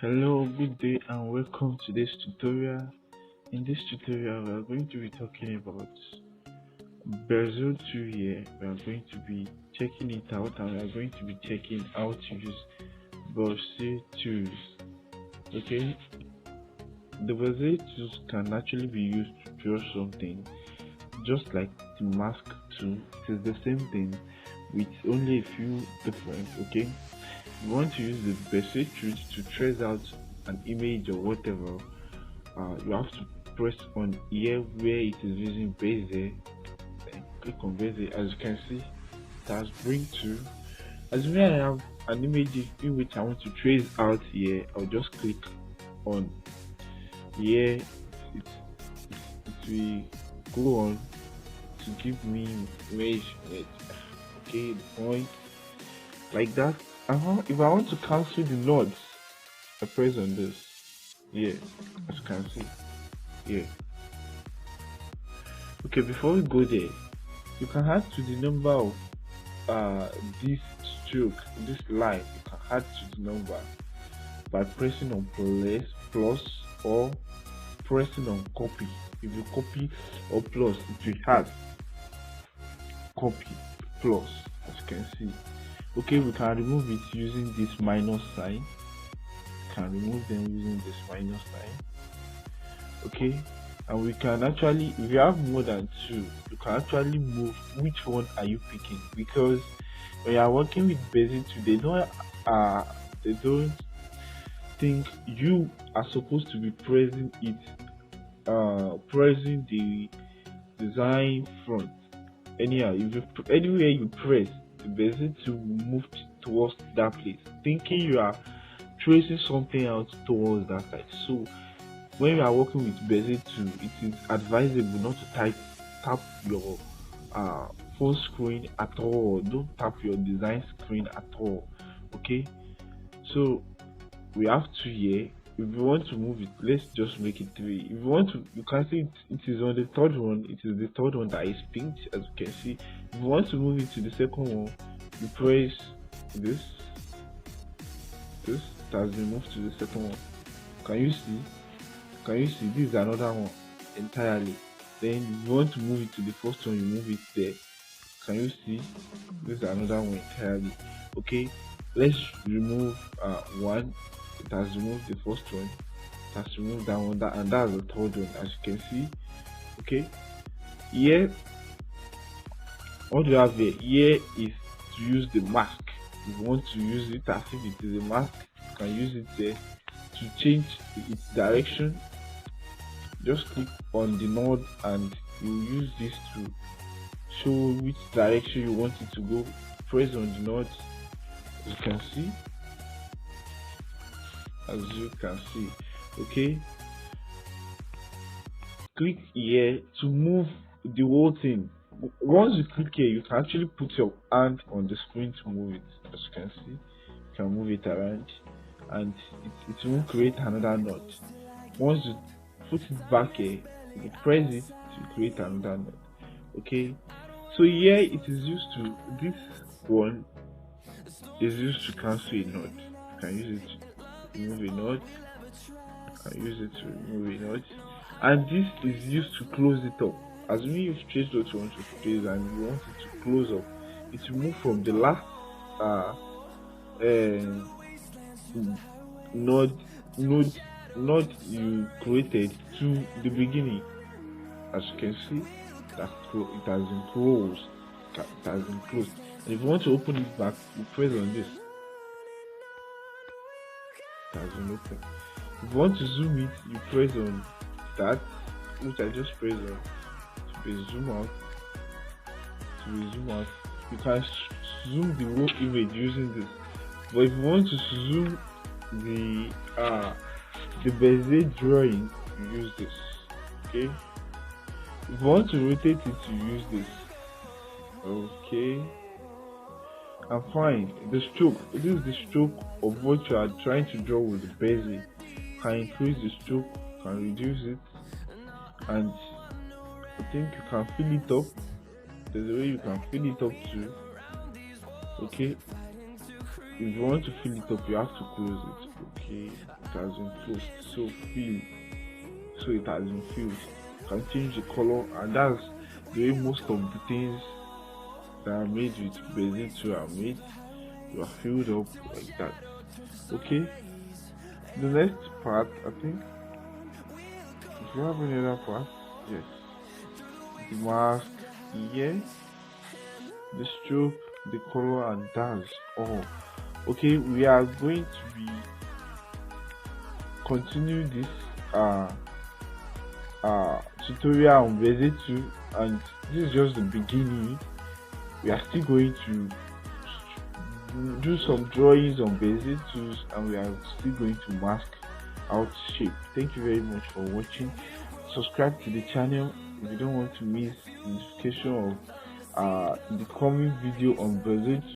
Hello, good day, and welcome to this tutorial. In this tutorial, we are going to be talking about Bezier 2 here. We are going to be checking it out, and we are going to be checking how to use Bezier tools. Okay, the Bezier tools can actually be used to draw something, just like the mask tool. It is the same thing with only a few difference. Okay, you want to use the Bezier tools to trace out an image or whatever. You have to press on here where it is using Bezier, then click on Bezier. As you can see, it has bring to. As I have an image in which I want to trace out here, I'll just click on here. It will go on to give me image. Okay, the point like that. If I want to cancel the nodes, I press on this. Yeah, as you can see. Yeah. Okay, before we go there, you can add to the number of this stroke, this line. You can add to the number by pressing on plus or pressing on copy. If you copy or plus, it will add copy plus, as you can see. Okay, we can remove it using this minus sign. Can remove them using this minus sign. Okay, and we can actually, if you have more than two, you can actually move which one are you picking, because when you are working with Bezier 2, they don't think you are supposed to be pressing pressing the design front. Anyhow, anywhere you press, the Bezier 2 will move towards that place, thinking you are tracing something out towards that side. So when you are working with Bezier 2, it is advisable not to tap your phone screen at all. Don't tap your design screen at all. Okay, so we have two here. If you want to move it, let's just make it 3. If you want to, you can see it is on the third one. It is the third one that is pinked, as you can see. If you want to move it to the second one, you press this. This has been moved to the second one. Can you see? This is another one entirely. Then if you want to move it to the first one, you move it there. Can you see? This is another one entirely. Okay, let's remove one. It has removed the first one. It has removed that one, and that's the third one, as you can see. Okay, here what you have here is to use the mask. If you want to use it as if it is a mask, you can use it there to change its direction. Just click on the node and you use this to show which direction you want it to go. Press on the node, as you can see. Okay, click here to move the whole thing. Once you click here, you can actually put your hand on the screen to move it. As you can see, you can move it around and it will create another node. Once you put it back here, you press it to create another node. Okay, so here it is used to, this one is used to cancel a node. You can use it to remove a node. You can use it to remove a node, and this is used to close it up. As when you've traced what you want to trace and you want it to close up, it will move from the last node you created to the beginning. As you can see, that it has been closed. And if you want to open it back, you press on this. It has been opened. If you want to zoom it, you press on that, which I just pressed on. To zoom out. You can zoom the whole image using this. But if you want to zoom the Bezier drawing, you use this. Okay. If you want to rotate it, you use this. Okay. And fine. The stroke. This is the stroke of what you are trying to draw with the Bezier. You can increase the stroke, you can reduce it, and I think you can fill it up. There's a way you can fill it up too. Okay, if you want to fill it up, you have to close it. Okay, has been closed, so it has been filled. You can change the color, and that's the way most of the things that are made with Bezier 2 are made. You are filled up like that. Okay, the next part, I think, if you have any other part, yes, the mask here, the stroke, the color, and that's all. Okay, we are going to be continue this tutorial on Bezier 2, and this is just the beginning. We are still going to do some drawings on Bezier 2, and we are still going to mask out shape. Thank you very much for watching. Subscribe to the channel if you don't want to miss notification of the coming video on Bezier 2.